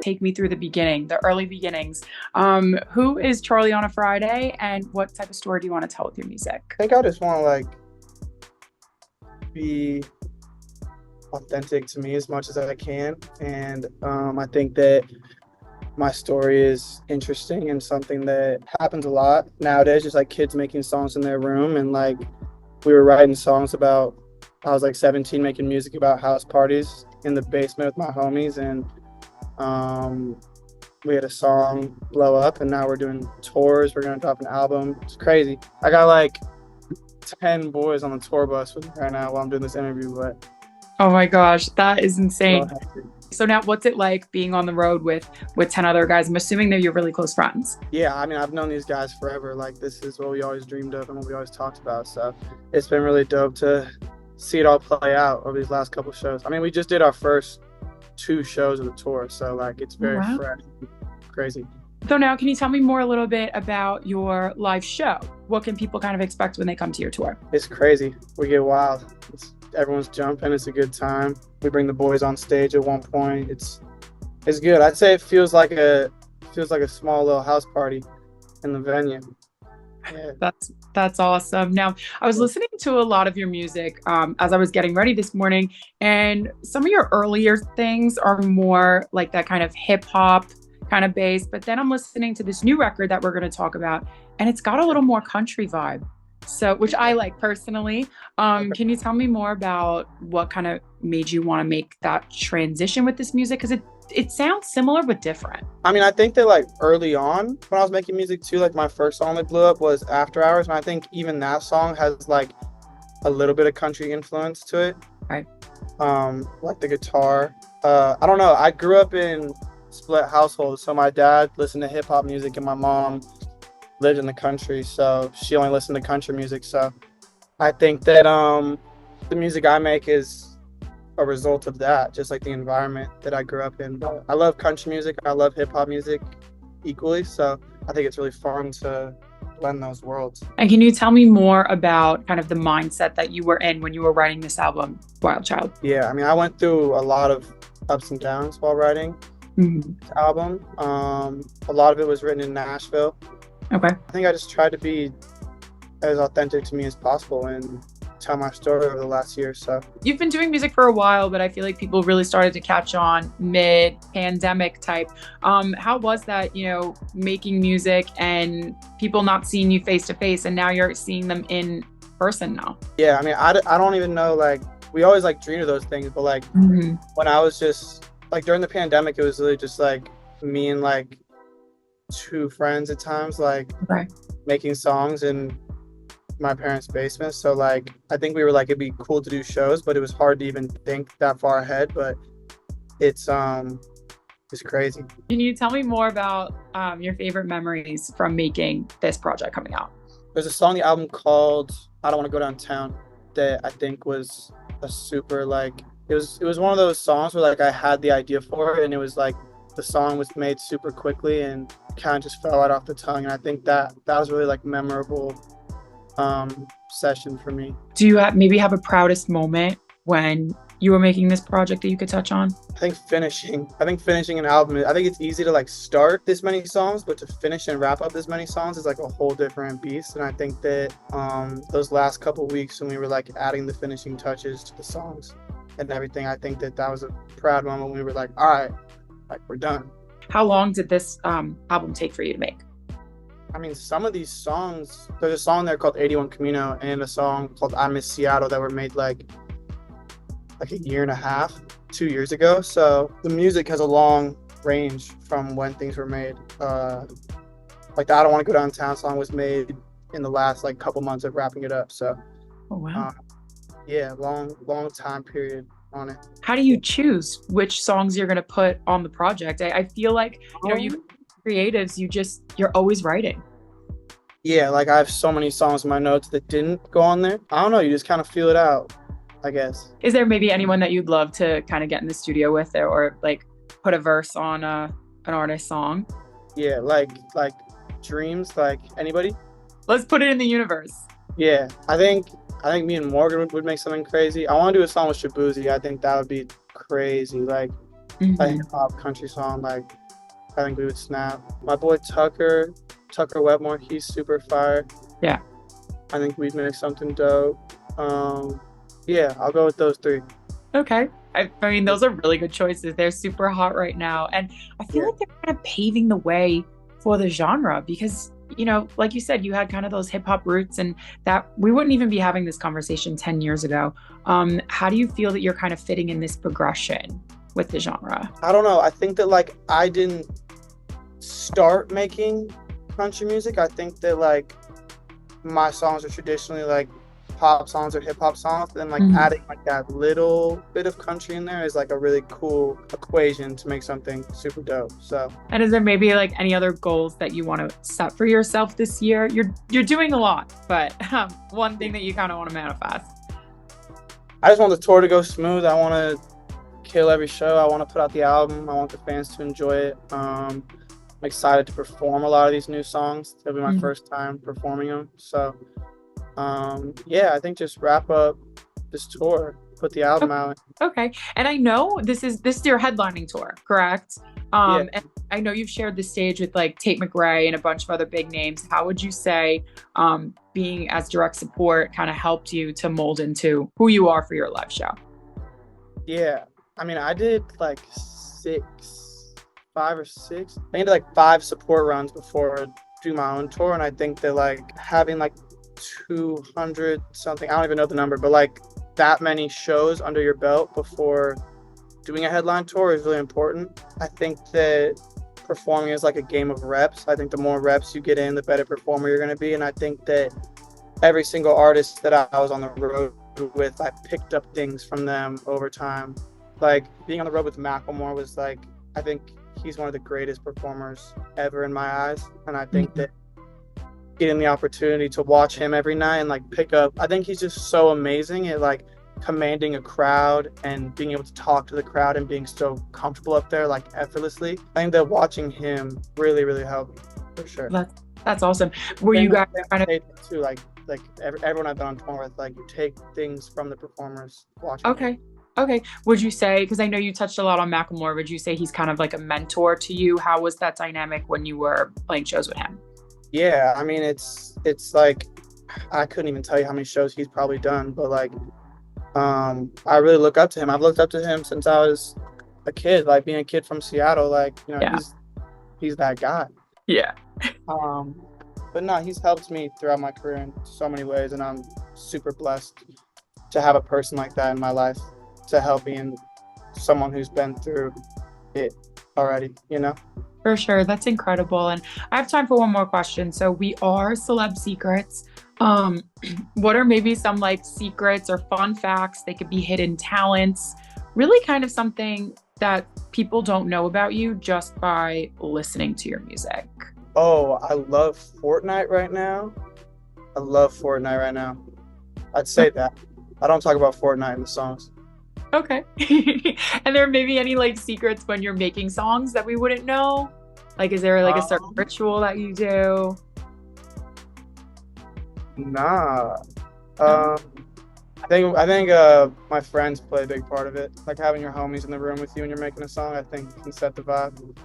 take me through the beginning, the early beginnings. Who is Charlie on a Friday, and what type of story do you want to tell with your music? I think I just want to be authentic to me as much as I can, and I think that my story is interesting and something that happens a lot nowadays. Just like kids making songs in their room, and like we were writing songs about. I was like 17, making music about house parties in the basement with my homies, and we had a song blow up, and now we're doing tours. We're gonna drop an album. It's crazy. I got like 10 boys on the tour bus with me right now while I'm doing this interview, but Oh my gosh, that is well, insane. So now what's it like being on the road with 10 other guys? I'm assuming they're your really close friends. yeah, I mean, I've known these guys forever. Like, this is what we always dreamed of and what we always talked about. So it's been really dope to see it all play out over these last couple shows. I mean, we just did our first 2 shows of the tour, so like it's very Wow. fresh, crazy. So now can you tell me more a little bit about your live show? What can people kind of expect when they come to your tour? It's crazy. We get wild. Everyone's jumping. It's a good time. We bring the boys on stage at one point. It's good. I'd say it feels like a small little house party in the venue. Yeah. That's awesome. Now, I was listening to a lot of your music as I was getting ready this morning, and some of your earlier things are more like that kind of hip hop kind of bass. But then I'm listening to this new record that we're going to talk about, and it's got a little more country vibe. So, which I like personally. Can you tell me more about what kind of made you want to make that transition with this music? Because it sounds similar but different. I mean, I think that like early on when I was making music too, like my first song that blew up was After Hours, and I think even that song has like a little bit of country influence to it. Right. Like the guitar. I don't know. I grew up in split households, so my dad listened to hip hop music and my mom lived in the country, so she only listened to country music. So I think that the music I make is a result of that, just like the environment that I grew up in. But I love country music, I love hip hop music equally, so I think it's really fun to blend those worlds. And can you tell me more about kind of the mindset that you were in when you were writing this album, Wild Child? Yeah, I mean, I went through a lot of ups and downs while writing this album. A lot of it was written in Nashville. Okay. I think I just tried to be as authentic to me as possible and tell my story over the last year or so. You've been doing music for a while, but I feel like people really started to catch on mid-pandemic type. How was that, making music and people not seeing you face to face, and now you're seeing them in person now? Yeah, I mean, I don't even know, like, we always like dreamed of those things, but like when I was just like during the pandemic, it was really just like me and like 2 friends at times, like making songs in my parents' basement. So like I think we were like, it'd be cool to do shows, but it was hard to even think that far ahead. But it's crazy. Can you tell me more about your favorite memories from making this project coming out? There's a song on the album called I Don't Want to Go Downtown that I think was a super like it was one of those songs where like I had the idea for it, and it was like the song was made super quickly and kind of just fell right off the tongue. And I think that was really like memorable session for me. Do you maybe have a proudest moment when you were making this project that you could touch on? I think finishing an album, I think it's easy to like start this many songs, but to finish and wrap up this many songs is like a whole different beast. And I think that those last couple weeks when we were like adding the finishing touches to the songs and everything, I think that was a proud moment when we were like, all right, like we're done. How long did this album take for you to make? I mean, some of these songs, there's a song there called 81 Camino and a song called I Miss Seattle that were made like a year and a half, 2 years ago. So the music has a long range from when things were made. Like the I Don't Want to Go Downtown song was made in the last like couple months of wrapping it up. So oh wow. Yeah, long time period on it. How do you choose which songs you're going to put on the project? I feel like, you creatives, you're always writing. Yeah, like I have so many songs in my notes that didn't go on there. I don't know, you just kind of feel it out, I guess. Is there maybe anyone that you'd love to kind of get in the studio with or like put a verse on an artist's song? Yeah, like Dreams, like anybody? Let's put it in the universe. Yeah, I think me and Morgan would make something crazy. I want to do a song with Shabuzi. I think that would be crazy. Like a hip Hmm. hop country song, like I think we would snap. My boy Tucker Wetmore, he's super fire. Yeah. I think we'd make something dope. Yeah, I'll go with those three. Okay. I mean, those are really good choices. They're super hot right now. And I feel Yeah. like they're kind of paving the way for the genre because, like you said, you had kind of those hip hop roots and that we wouldn't even be having this conversation 10 years ago. How do you feel that you're kind of fitting in this progression with the genre? I don't know. I think that like I didn't start making country music. I think that like my songs are traditionally like pop songs or hip hop songs. Then like Mhm. adding like that little bit of country in there is like a really cool equation to make something super dope. So And is there maybe like any other goals that you want to set for yourself this year? You're doing a lot, but one thing that you kind of want to manifest. I just want the tour to go smooth. I want to kill every show. I want to put out the album. I want the fans to enjoy it. I'm excited to perform a lot of these new songs. It'll be my Mhm. first time performing them. So yeah, I think just wrap up this tour, put the album out. Okay. And I know this is your headlining tour, correct? Yeah, And I know you've shared the stage with like Tate McRae and a bunch of other big names. How would you say being as direct support kind of helped you to mold into who you are for your live show? yeah. I mean, I did like six, 5 or 6. I did like 5 support runs before do my own tour, and I think that like having like 200 something, I don't even know the number, but like that many shows under your belt before doing a headline tour is really important. I think that performing is like a game of reps. I think the more reps you get in, the better performer you're going to be. And I think that every single artist that I was on the road with, I picked up things from them over time. Like being on the road with Macklemore was like, I think he's one of the greatest performers ever in my eyes. And I think Mhm. that getting the opportunity to watch him every night and like pick up, I think he's just so amazing at like commanding a crowd and being able to talk to the crowd and being so comfortable up there like effortlessly. I think that watching him really, really helped me for sure. That's awesome. Were you guys Same kind of with Tate too. Like everyone I've been on tour with, like you take things from the performers watching them. okay? Okay. Would you say, because I know you touched a lot on Macklemore, would you say he's kind of like a mentor to you? How was that dynamic when you were playing shows with him? Yeah, I mean it's like I couldn't even tell you how many shows he's probably done, but like I really look up to him. I've looked up to him since I was a kid, like being a kid from Seattle, like, Yeah. he's that guy. Yeah. Um, but no, he's helped me throughout my career in so many ways, and I'm super blessed to have a person like that in my life to help me and someone who's been through it already. For sure. That's incredible. And I have time for one more question. So we are Celeb Secrets. Um, what are maybe some like secrets or fun facts? They could be hidden talents, really kind of something that people don't know about you just by listening to your music. Oh, I love Fortnite right now. I love Fortnite right now. I'd say that. I don't talk about Fortnite in the songs. Okay. And there may be any like secrets when you're making songs that we wouldn't know? Like, is there like a certain Um, ritual that you do? nah. No? Um, I think my friends play a big part of it. Like having your homies in the room with you when you're making a song, I think can set the vibe.